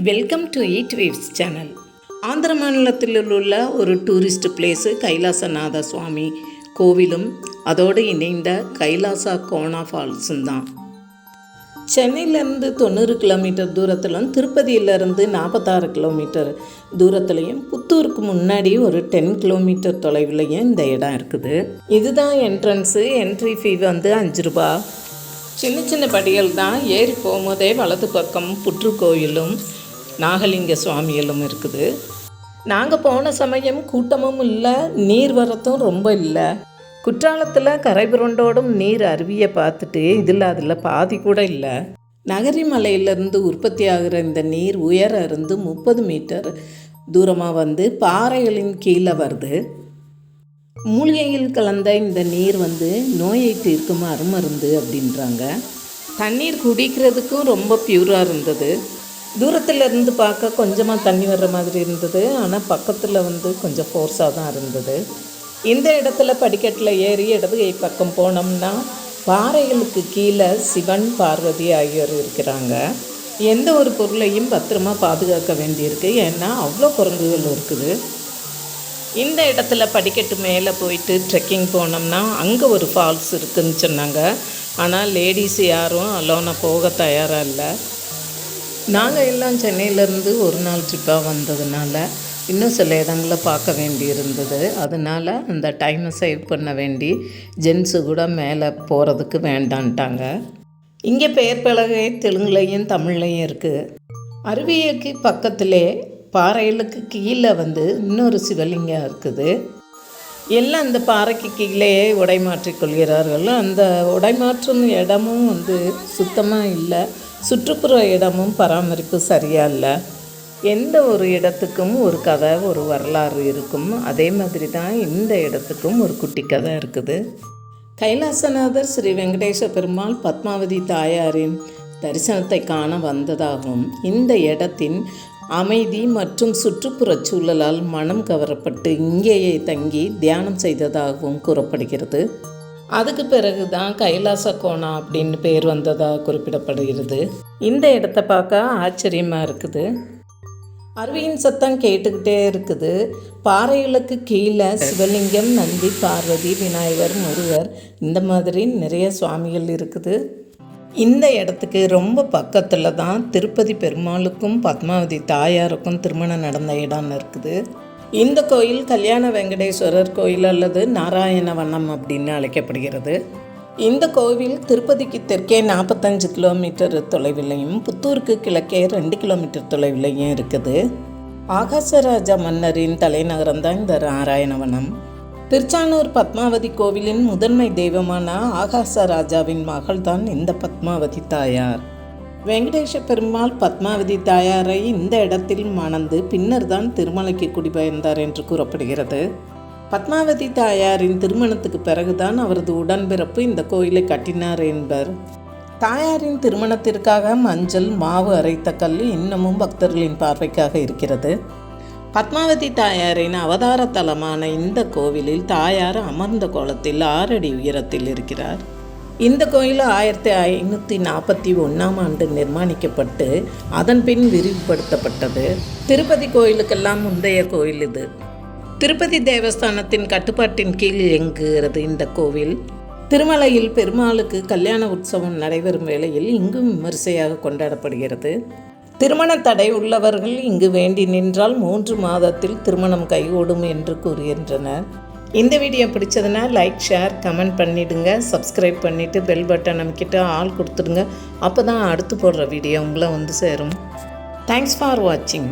Welcome to eat waves channel. Andhra மாநிலத்தில் உள்ள ஒரு டூரிஸ்ட் பிளேஸு கைலாசநாத சுவாமி கோவிலும் அதோடு இணைந்த கைலாசா கோனா ஃபால்ஸும் தான். சென்னையிலேருந்து 90 கிலோமீட்டர் தூரத்திலும் திருப்பதியிலேருந்து 46 கிலோமீட்டர் தூரத்துலையும் புத்தூருக்கு முன்னாடி ஒரு 10 கிலோமீட்டர் தொலைவிலையும் இந்த இடம் இருக்குது. இதுதான் என்ட்ரன்ஸு. என்ட்ரி ஃபீ வந்து 5 ரூபா. சின்ன சின்ன படிகள் தான். ஏறி போகும்போதே வலது பக்கம் புற்றுக்கோயிலும் நாகலிங்க சுவாமிகளும் இருக்குது. நாங்கள் போன சமயம் கூட்டமும் இல்லை, நீர்வரத்தும் ரொம்ப இல்லை. குற்றாலத்தில் கரை புரண்டோடும் நீர் அருவியை பார்த்துட்டு அதில் பாதி கூட இல்லை. நகரி மலையிலிருந்து உற்பத்தி ஆகிற இந்த நீர் உயர இருந்து 30 மீட்டர் தூரமாக வந்து பாறைகளின் கீழே வருது. மூலிகையில் கலந்த இந்த நீர் வந்து நோயை தீர்க்கும் அருமருந்து அப்படின்றாங்க. தண்ணீர் குடிக்கிறதுக்கும் ரொம்ப பியூராக இருந்தது. தூரத்தில் இருந்து பார்க்க கொஞ்சமாக தண்ணி வர்ற மாதிரி இருந்தது, ஆனால் பக்கத்தில் வந்து கொஞ்சம் ஃபோர்ஸாக தான் இருந்தது. இந்த இடத்துல படிக்கட்டில் ஏறி இடது கை பக்கம் போனோம்னா பாறைகளுக்கு கீழே சிவன் பார்வதி ஆகியோர் இருக்கிறாங்க. எந்த ஒரு பொருளையும் பத்திரமா பாதுகாக்க வேண்டியிருக்கு, ஏன்னா அவ்வளோ குரங்குகள் இருக்குது. இந்த இடத்துல படிக்கட்டு மேலே போயிட்டு ட்ரெக்கிங் போனோம்னா அங்கே ஒரு ஃபால்ஸ் இருக்குதுன்னு சொன்னாங்க. ஆனால் லேடிஸ் யாரும் அலோனாக போக தயாராக இல்லை. நாங்கள் எல்லாம் சென்னையிலேருந்து ஒரு நாள் ட்ரிப்பாக வந்ததுனால இன்னும் சில இடங்களை பார்க்க வேண்டி இருந்தது. அதனால் அந்த டைமை சேவ் பண்ண வேண்டி ஜென்ஸு கூட மேலே போகிறதுக்கு வேண்டான்ட்டாங்க. இங்கே பெயர் பலகை தெலுங்குலையும் தமிழ்லையும் இருக்குது. அருவியைக்கு பக்கத்திலே பாறைகளுக்கு கீழே வந்து இன்னொரு சிவலிங்கம் இருக்குது. எல்லாம் அந்த பாறைக்கு கீழே உடைமாற்றிக் கொள்கிறார்கள். அந்த உடைமாற்றும் இடமும் வந்து சுத்தமாக இல்லை. சுற்றுப்புற இடமும் பராமரிப்பு சரியாக இல்லை. எந்த ஒரு இடத்துக்கும் ஒரு கதை, ஒரு வரலாறு இருக்கும். அதே மாதிரி தான் இந்த இடத்துக்கும் ஒரு குட்டி கதை இருக்குது. கைலாசநாதர் ஸ்ரீ வெங்கடேச பெருமாள் பத்மாவதி தாயாரின் தரிசனத்தை காண வந்ததாகவும், இந்த இடத்தின் அமைதி மற்றும் சுற்றுப்புற சூழலால் மனம் கவரப்பட்டு இங்கேயே தங்கி தியானம் செய்ததாகவும் கூறப்படுகிறது. அதுக்கு பிறகு தான் கைலாச கோனா அப்படின்னு பேர் வந்ததாக குறிப்பிடப்படுகிறது. இந்த இடத்த பார்க்க ஆச்சரியமாக இருக்குது. அருவியின் சத்தம் கேட்டுக்கிட்டே இருக்குது. பாறைகளுக்கு கீழே சிவலிங்கம், நந்தி, பார்வதி, விநாயகர், முருகர் இந்த மாதிரி நிறைய சுவாமிகள் இருக்குது. இந்த இடத்துக்கு ரொம்ப பக்கத்தில் தான் திருப்பதி பெருமாளுக்கும் பத்மாவதி தாயாருக்கும் திருமணம் நடந்த இடம் இருக்குது. இந்த கோயில் கல்யாண வெங்கடேஸ்வரர் கோயில் அல்லது நாராயணவனம் அப்படின்னு அழைக்கப்படுகிறது. இந்த கோவில் திருப்பதிக்கு தெற்கே 45 கிலோமீட்டர் தொலைவிலையும் புத்தூருக்கு கிழக்கே 2 கிலோமீட்டர் தொலைவிலையும் இருக்குது. ஆகாசராஜா மன்னரின் தலைநகரம் தான் இந்த நாராயணவனம். திருச்சானூர் பத்மாவதி கோவிலின் முதன்மை தெய்வமான ஆகாசராஜாவின் மகள் தான் இந்த பத்மாவதி தாயார். வெங்கடேச பெருமாள் பத்மாவதி தாயாரை இந்த இடத்தில் மணந்து பின்னர் தான் திருமலைக்கு குடிபெயர்ந்தார் என்று கூறப்படுகிறது. பத்மாவதி தாயாரின் திருமணத்துக்கு பிறகுதான் அவரது உடன்பிறப்பு இந்த கோயிலை கட்டினார் என்பர். தாயாரின் திருமணத்திற்காக மஞ்சள், மாவு அரைத்த கல் இன்னமும் பக்தர்களின் பார்வைக்காக இருக்கிறது. பத்மாவதி தாயாரின் அவதார தலமான இந்த கோவிலில் தாயார் அமர்ந்த கோலத்தில் 6 அடி உயரத்தில் இருக்கிறார். இந்த கோயில் 1541ஆம் ஆண்டு நிர்மாணிக்கப்பட்டு அதன் பின் விரிவுபடுத்தப்பட்டது. திருப்பதி கோயிலுக்கெல்லாம் முந்தைய கோயில் இது. திருப்பதி தேவஸ்தானத்தின் கட்டுப்பாட்டின் கீழ் இயங்குகிறது இந்த கோவில். திருமலையில் பெருமாளுக்கு கல்யாண உற்சவம் நடைபெறும் வேளையில் இங்கும் விமரிசையாக கொண்டாடப்படுகிறது. திருமண தடை உள்ளவர்கள் இங்கு வேண்டி நின்றால் 3 மாதத்தில் திருமணம் கைகூடும் என்று கூறுகின்றனர். இந்த வீடியோ பிடிச்சதுன்னா லைக், ஷேர், கமெண்ட் பண்ணிவிடுங்க. சப்ஸ்கிரைப் பண்ணிவிட்டு பெல் பட்டன் அமைக்கிட்டு ஆல் கொடுத்துடுங்க. அப்போ தான் அடுத்து போடுற வீடியோ உங்களை வந்து சேரும். தேங்க்ஸ் ஃபார் வாட்சிங்.